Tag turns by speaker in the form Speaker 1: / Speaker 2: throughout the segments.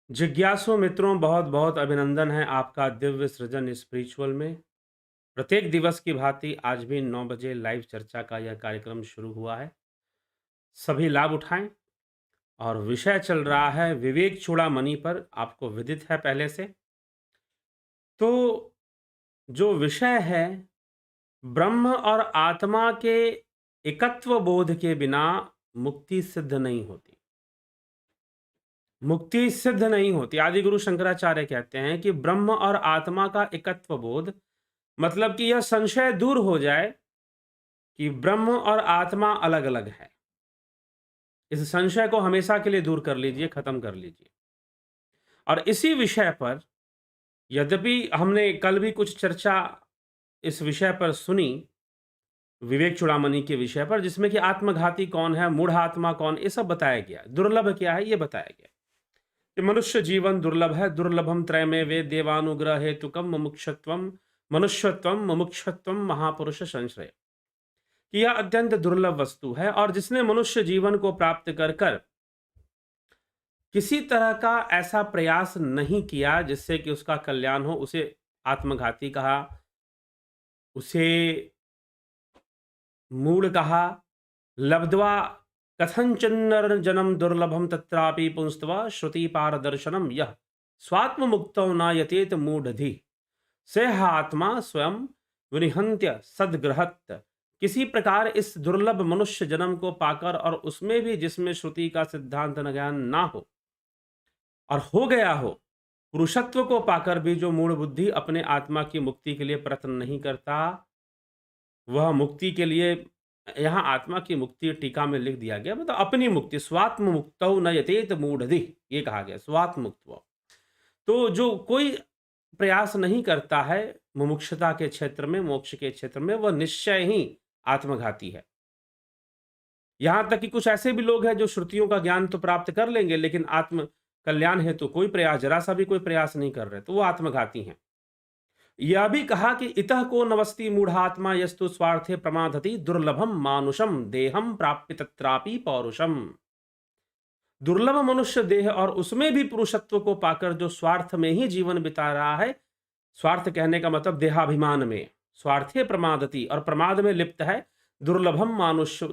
Speaker 1: जिज्ञासु मित्रों, बहुत बहुत अभिनंदन है आपका दिव्य सृजन स्पिरिचुअल में। प्रत्येक दिवस की भांति आज भी 9 बजे लाइव चर्चा का यह कार्यक्रम शुरू हुआ है। सभी लाभ उठाएं। और विषय चल रहा है विवेक चूड़ामणि पर, आपको विदित है पहले से। तो जो विषय है, ब्रह्म और आत्मा के एकत्व बोध के बिना मुक्ति सिद्ध नहीं होती। मुक्ति सिद्ध नहीं होती। आदि गुरु शंकराचार्य कहते हैं कि ब्रह्म और आत्मा का एकत्व बोध, मतलब कि यह संशय दूर हो जाए कि ब्रह्म और आत्मा अलग-अलग है। इस संशय को हमेशा के लिए दूर कर लीजिए, खत्म कर लीजिए। और इसी विषय पर, यद्यपि हमने कल भी कुछ चर्चा इस विषय पर सुनी, विवेक चूड़ामणि के विषय पर, जिसमें कि आत्मघाती कौन है, मूढ़ आत्मा कौन, ये सब बताया गया। दुर्लभ क्या है, ये बताया गया कि मनुष्य जीवन दुर्लभ है। दुर्लभम त्रयमेवे देवानुग्रह हेतुकम मुमुक्षुत्वम मनुष्यत्वम मुमुक्षुत्वम महापुरुष संश्रय, कि यह अत्यंत दुर्लभ वस्तु है। और जिसने मनुष्य जीवन को प्राप्त कर कर किसी तरह का ऐसा प्रयास नहीं किया जिससे कि उसका कल्याण हो, उसे आत्मघाती कहा, उसे मूढ़ कहा। लब्ध्वा कथंचन जन्म दुर्लभम तत्रापि पुंस्तवा श्रुति पारदर्शनम यह स्वात्म मुक्तो न यतेत मूढ़धि सेहात्मा स्वयं विनिहंत्य सदग्रहत। किसी प्रकार इस दुर्लभ मनुष्य जन्म को पाकर, और उसमें भी जिसमें श्रुति का सिद्धांत न ज्ञान ना हो और हो गया हो, पुरुषत्व को पाकर भी जो मूढ़ बुद्धि अपने आत्मा की मुक्ति के लिए प्रयत्न नहीं करता, वह मुक्ति के लिए, यहाँ आत्मा की मुक्ति टीका में लिख दिया गया, मतलब अपनी मुक्ति, स्वात्म मुक्तौ न यतेत मूढ़धि, ये कहा गया, स्वात्म मुक्त। तो जो कोई प्रयास नहीं करता है मुमुक्षुता के क्षेत्र में, मोक्ष के क्षेत्र में, वह निश्चय ही आत्मघाती है। यहां तक कि कुछ ऐसे भी लोग हैं जो श्रुतियों का ज्ञान तो प्राप्त कर लेंगे, लेकिन आत्म कल्याण हेतु कोई प्रयास, जरा सा भी कोई प्रयास नहीं कर रहे, तो वो आत्मघाती हैं। यह भी कहा कि इतः को नवस्ति मूढ़ात्मा यस्तु स्वार्थे प्रमादति दुर्लभम मानुषम देहम प्राप्य तत्रापि पौरुषम। दुर्लभ मनुष्य देह, और उसमें भी पुरुषत्व को पाकर जो स्वार्थ में ही जीवन बिता रहा है, स्वार्थ कहने का मतलब देहाभिमान में, स्वार्थे प्रमादति, और प्रमाद में लिप्त है। दुर्लभम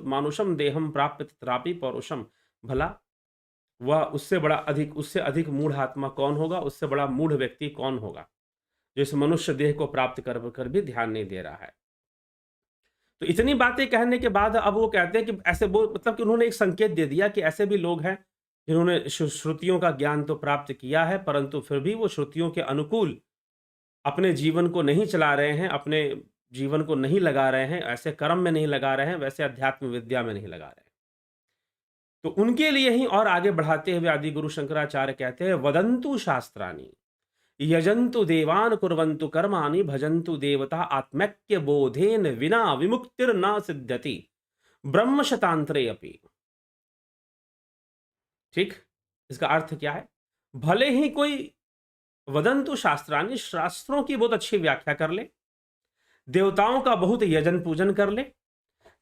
Speaker 1: मानुषम देहम प्राप्य तत्रापि पौरुषम। भला वह उससे अधिक मूढ़ आत्मा कौन होगा, उससे बड़ा मूढ़ व्यक्ति कौन होगा, जो इस मनुष्य देह को प्राप्त कर भी ध्यान नहीं दे रहा है। तो इतनी बातें कहने के बाद अब वो कहते हैं कि ऐसे वो, मतलब कि उन्होंने एक संकेत दे दिया कि ऐसे भी लोग हैं जिन्होंने श्रुतियों का ज्ञान तो प्राप्त किया है, परंतु फिर भी वो श्रुतियों के अनुकूल अपने जीवन को नहीं चला रहे हैं, अपने जीवन को नहीं लगा रहे हैं, ऐसे कर्म में नहीं लगा रहे हैं, वैसे अध्यात्म विद्या में नहीं लगा रहे हैं। तो उनके लिए ही और आगे बढ़ाते हुए आदि गुरु शंकराचार्य कहते हैं, वदंतु शास्त्राणि यजंतु देवान कुर्वन्तु कर्माणि भजन्तु देवता आत्मैक्य बोधेन विना विमुक्तिर न सिद्ध्यति ब्रह्म शतांतरे अपि। ठीक, इसका अर्थ क्या है? भले ही कोई वदंतु शास्त्राणि, शास्त्रों की बहुत अच्छी व्याख्या कर ले, देवताओं का बहुत यजन पूजन कर ले,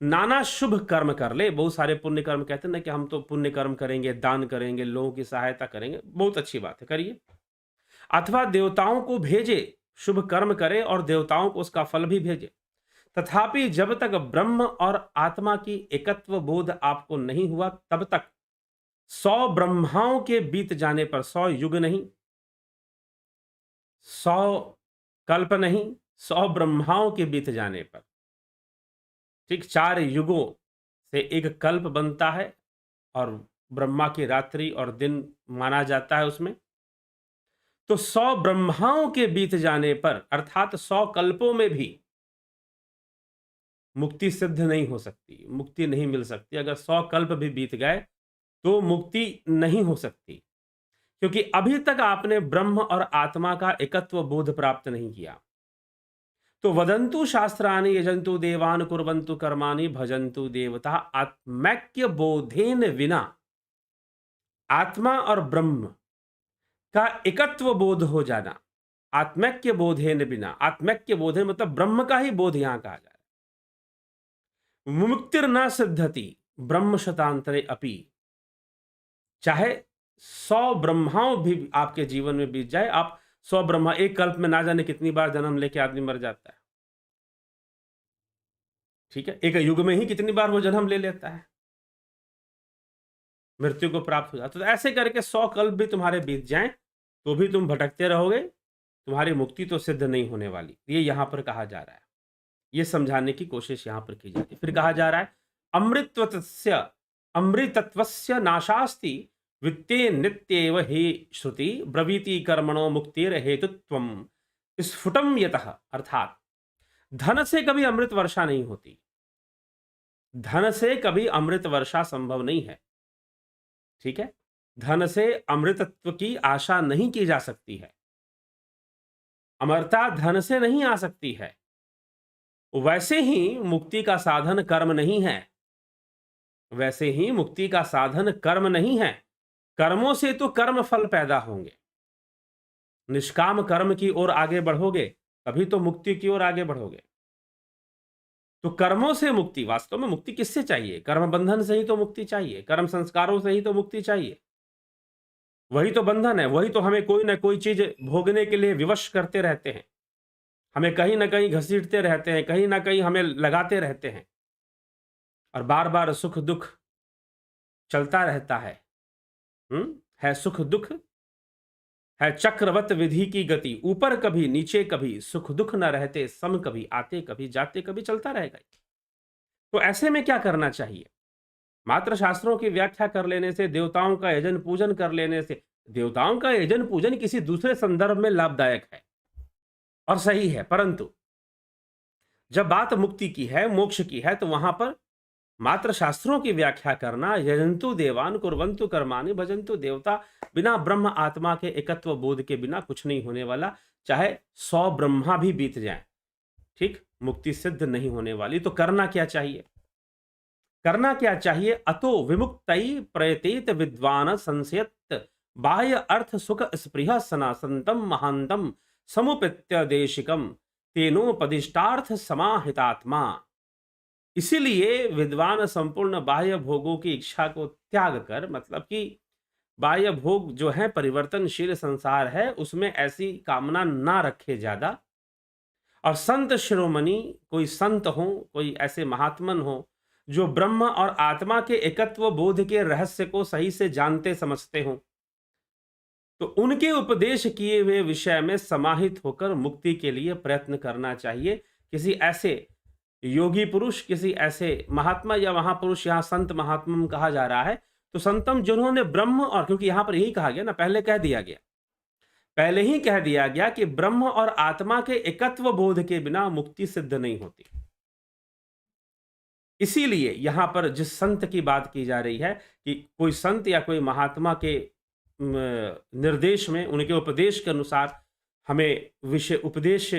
Speaker 1: नाना शुभ कर्म कर ले, बहुत सारे पुण्य कर्म, कहते हैं ना कि हम तो पुण्य कर्म करेंगे, दान करेंगे, लोगों की सहायता करेंगे, बहुत अच्छी बात है, करिए। अथवा देवताओं को भेजे, शुभ कर्म करे और देवताओं को उसका फल भी भेजे। तथापि जब तक ब्रह्म और आत्मा की एकत्व बोध आपको नहीं हुआ, तब तक 100 ब्रह्माओं के बीत जाने पर, 100 युग नहीं, 100 कल्प नहीं, 100 ब्रह्माओं के बीत जाने पर, ठीक, 4 युगों से एक कल्प बनता है, और ब्रह्मा की रात्रि और दिन माना जाता है उसमें। तो 100 ब्रह्माओं के बीत जाने पर, अर्थात 100 कल्पों में भी मुक्ति सिद्ध नहीं हो सकती, मुक्ति नहीं मिल सकती। अगर 100 कल्प भी बीत गए तो मुक्ति नहीं हो सकती, क्योंकि अभी तक आपने ब्रह्म और आत्मा का एकत्व बोध प्राप्त नहीं किया। तो वदंतु शास्त्राणि यजंतु देवान कुर्वन्तु कर्माणि भजन्तु देवता आत्मैक्य बोधेन विना, आत्मा और ब्रह्म का एकत्व बोध हो जाना, आत्मैक्य बोधेन बिना, आत्मैक्य बोधेन मतलब ब्रह्म का ही बोध यहां कहा जा रहा है। मुमुक्तिर न सिद्धति ब्रह्म शतांतरे अपि, चाहे 100 ब्रह्माओं भी आपके जीवन में बीत जाए, आप 100 ब्रह्मा, एक कल्प में ना जाने कितनी बार जन्म लेके आदमी मर जाता है, ठीक है? एक युग में ही कितनी बार वो जन्म ले लेता है, मृत्यु को प्राप्त हो जाता है। तो ऐसे करके 100 कल्प भी तुम्हारे बीत जाएं, तो भी तुम भटकते रहोगे, तुम्हारी मुक्ति तो सिद्ध नहीं होने वाली। ये यहाँ पर कहा जा रहा है, ये समझाने की कोशिश यहाँ पर की जाती है। फिर कहा जा रहा है, अमृतत्वस्य नाशास्ति वित्ते नित्येव हे श्रुति ब्रवीति कर्मणो मुक्तिर हेतुत्वम स्फुटम यतः। अर्थात धन से कभी अमृत वर्षा नहीं होती, धन से कभी अमृत वर्षा संभव नहीं है, ठीक है? धन से अमृतत्व की आशा नहीं की जा सकती है, अमरता धन से नहीं आ सकती है। वैसे ही मुक्ति का साधन कर्म नहीं है, वैसे ही मुक्ति का साधन कर्म नहीं है। कर्मों से तो कर्म फल पैदा होंगे, निष्काम कर्म की ओर आगे बढ़ोगे तभी तो मुक्ति की ओर आगे बढ़ोगे। तो कर्मों से मुक्ति, वास्तव में मुक्ति किससे चाहिए? कर्म बंधन से ही तो मुक्ति चाहिए, कर्म संस्कारों से ही तो मुक्ति चाहिए। वही तो बंधन है, वही तो हमें कोई ना कोई चीज भोगने के लिए विवश करते रहते हैं, हमें कहीं ना कहीं घसीटते रहते हैं, कहीं ना कहीं हमें लगाते रहते हैं, और बार बार सुख दुख चलता रहता है। है सुख दुख, है चक्रवत विधि की गति, ऊपर कभी नीचे कभी, सुख दुख न रहते सम, कभी आते कभी जाते, कभी चलता रहेगा। तो ऐसे में क्या करना चाहिए? मात्र शास्त्रों की व्याख्या कर लेने से, देवताओं का यजन पूजन कर लेने से, देवताओं का यजन पूजन किसी दूसरे संदर्भ में लाभदायक है और सही है, परंतु जब बात मुक्ति की है, मोक्ष की है, तो वहां पर मात्र शास्त्रों की व्याख्या करना, यजंतु देवान कुर्वन्तु कर्माणि भजन्तु देवता, बिना ब्रह्म आत्मा के एकत्व बोध के बिना कुछ नहीं होने वाला। चाहे 100 ब्रह्मा भी बीत जाएं, ठीक, मुक्ति सिद्ध नहीं होने वाली। तो करना क्या चाहिए? करना क्या चाहिए? अतो विमुक्तई प्रयतेत विद्वान संशयत बाह्य अर्थ सुख स्पृह सनासंतम महांतम समुपेत्य देशिकम तेनोपदिष्टार्थ समाहितात्मा। इसीलिए विद्वान संपूर्ण बाह्य भोगों की इच्छा को त्याग कर, मतलब कि बाह्य भोग जो है परिवर्तनशील संसार है, उसमें ऐसी कामना ना रखे ज्यादा। और संत शिरोमणि, कोई संत हो, कोई ऐसे महात्मन हो जो ब्रह्म और आत्मा के एकत्व बोध के रहस्य को सही से जानते समझते हो, तो उनके उपदेश किए हुए विषय में समाहित होकर मुक्ति के लिए प्रयत्न करना चाहिए। किसी ऐसे योगी पुरुष, किसी ऐसे महात्मा या महापुरुष, यहाँ संत महात्मा कहा जा रहा है, तो संतम जिन्होंने ब्रह्म और, क्योंकि यहां पर यही कहा गया ना, पहले कह दिया गया, पहले ही कह दिया गया कि ब्रह्म और आत्मा के एकत्व बोध के बिना मुक्ति सिद्ध नहीं होती। इसीलिए यहां पर जिस संत की बात की जा रही है कि कोई संत या कोई महात्मा के निर्देश में, उनके उपदेश के अनुसार हमें विषय, उपदेश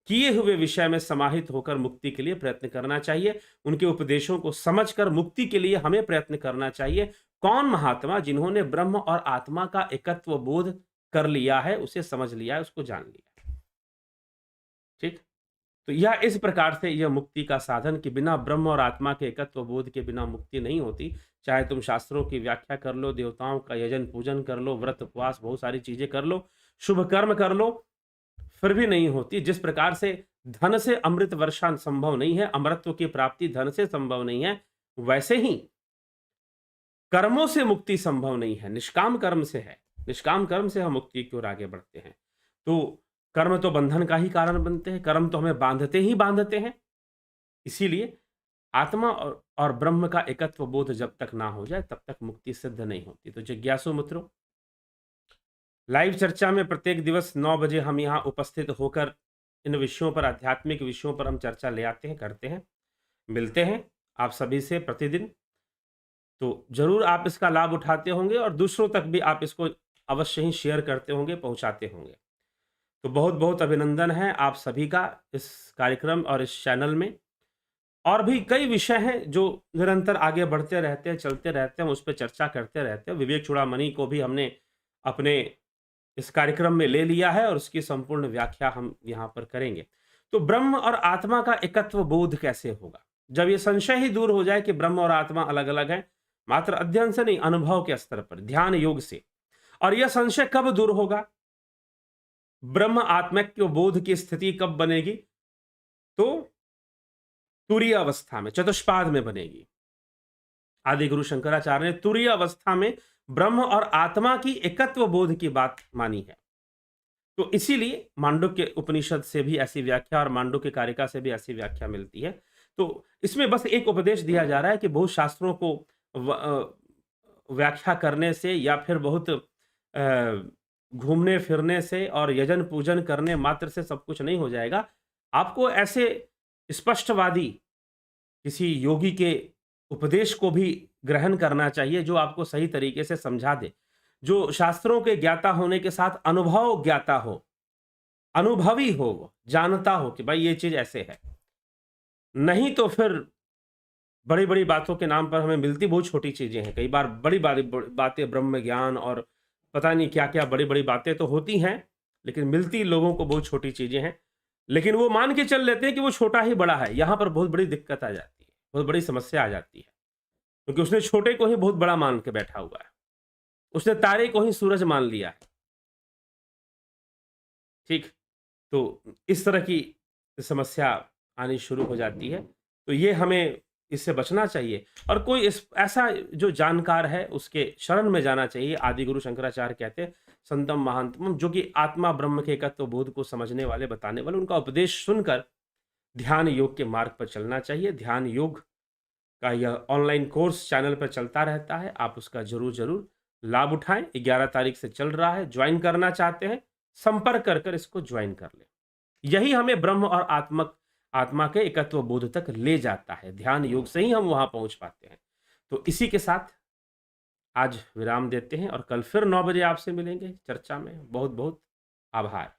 Speaker 1: किए हुए विषय में समाहित होकर मुक्ति के लिए प्रयत्न करना चाहिए। उनके उपदेशों को समझकर मुक्ति के लिए हमें प्रयत्न करना चाहिए। कौन महात्मा? जिन्होंने ब्रह्म और आत्मा का एकत्व बोध कर लिया है, उसे समझ लिया है, उसको जान लिया है, ठीक। तो यह इस प्रकार से यह मुक्ति का साधन कि बिना ब्रह्म और आत्मा के एकत्व बोध के बिना मुक्ति नहीं होती। चाहे तुम शास्त्रों की व्याख्या कर लो, देवताओं का यजन पूजन कर लो, व्रत उपवास बहुत सारी चीजें कर लो, शुभ कर्म कर लो, फिर भी नहीं होती। जिस प्रकार से धन से अमृत वर्षा संभव नहीं है, अमरत्व की प्राप्ति धन से संभव नहीं है, वैसे ही कर्मों से मुक्ति संभव नहीं है, निष्काम कर्म से है। निष्काम कर्म से हम मुक्ति की ओर आगे बढ़ते हैं। तो कर्म तो बंधन का ही कारण बनते हैं, कर्म तो हमें बांधते ही बांधते हैं। इसीलिए आत्मा और ब्रह्म का एकत्व बोध जब तक ना हो जाए, तब तक मुक्ति सिद्ध नहीं होती। तो जिज्ञासु मित्रों, लाइव चर्चा में प्रत्येक दिवस 9 बजे हम यहाँ उपस्थित होकर इन विषयों पर, आध्यात्मिक विषयों पर हम चर्चा ले आते हैं, करते हैं, मिलते हैं आप सभी से प्रतिदिन। तो जरूर आप इसका लाभ उठाते होंगे और दूसरों तक भी आप इसको अवश्य ही शेयर करते होंगे, पहुंचाते होंगे। तो बहुत बहुत अभिनंदन है आप सभी का इस कार्यक्रम और इस चैनल में। और भी कई विषय हैं जो निरंतर आगे बढ़ते रहते हैं, चलते रहते हैं, उस पर चर्चा करते रहते हैं। विवेक चूड़ामणि को भी हमने अपने इस कार्यक्रम में ले लिया है और उसकी संपूर्ण व्याख्या हम यहाँ पर करेंगे। तो ब्रह्म और आत्मा का एकत्व बोध कैसे होगा? जब ये संशय ही दूर हो जाए कि ब्रह्म और आत्मा अलग अलग हैं, मात्र अध्ययन से नहीं, अनुभव के स्तर पर, ध्यान योग से, और यह संशय कब दूर होगा, ब्रह्म आत्मैक्य बोध की स्थिति कब बनेगी, तो तुरीय अवस्था में, चतुष्पाद में बनेगी। आदि गुरु शंकराचार्य ने तुरीय अवस्था में ब्रह्म और आत्मा की एकत्व बोध की बात मानी है। तो इसीलिए मांडुक्य उपनिषद से भी ऐसी व्याख्या और मांडुक्य कारिका से भी ऐसी व्याख्या मिलती है। तो इसमें बस एक उपदेश दिया जा रहा है कि बहुत शास्त्रों को व्याख्या करने से या फिर बहुत घूमने फिरने से और यजन पूजन करने मात्र से सब कुछ नहीं हो जाएगा। आपको ऐसे स्पष्टवादी किसी योगी के उपदेश को भी ग्रहण करना चाहिए जो आपको सही तरीके से समझा दे, जो शास्त्रों के ज्ञाता होने के साथ अनुभव ज्ञाता हो, अनुभवी हो, जानता हो कि भाई ये चीज ऐसे है। नहीं तो फिर बड़ी बड़ी बातों के नाम पर हमें मिलती बहुत छोटी चीजें हैं। कई बार बड़ी बातें, ब्रह्म ज्ञान और पता नहीं क्या क्या बड़ी बड़ी बातें तो होती हैं, लेकिन मिलती लोगों को बहुत छोटी चीजें हैं। लेकिन वो मान के चल लेते हैं कि वो छोटा ही बड़ा है। यहां पर बहुत बड़ी दिक्कत आ जाती है, बहुत बड़ी समस्या आ जाती है, क्योंकि उसने छोटे को ही बहुत बड़ा मान के बैठा हुआ है। उसने तारे को ही सूरज मान लिया है। ठीक, तो इस तरह की समस्या आनी शुरू हो जाती है। तो ये हमें इससे बचना चाहिए और कोई ऐसा जो जानकार है उसके शरण में जाना चाहिए। आदि गुरु शंकराचार्य कहते हैं संतम महांतम, जो कि आत्मा ब्रह्म के एकत्व बोध को समझने वाले, बताने वाले, उनका उपदेश सुनकर ध्यान योग के मार्ग पर चलना चाहिए। ध्यान योग का यह ऑनलाइन कोर्स चैनल पर चलता रहता है, आप उसका जरूर लाभ उठाएं। 11 तारीख से चल रहा है। ज्वाइन करना चाहते हैं, संपर्क कर इसको ज्वाइन कर लें। यही हमें ब्रह्म और आत्मा के एकत्व बोध तक ले जाता है। ध्यान योग से ही हम वहां पहुंच पाते हैं। तो इसी के साथ आज विराम देते हैं और कल फिर 9 बजे आपसे मिलेंगे चर्चा में। बहुत बहुत आभार।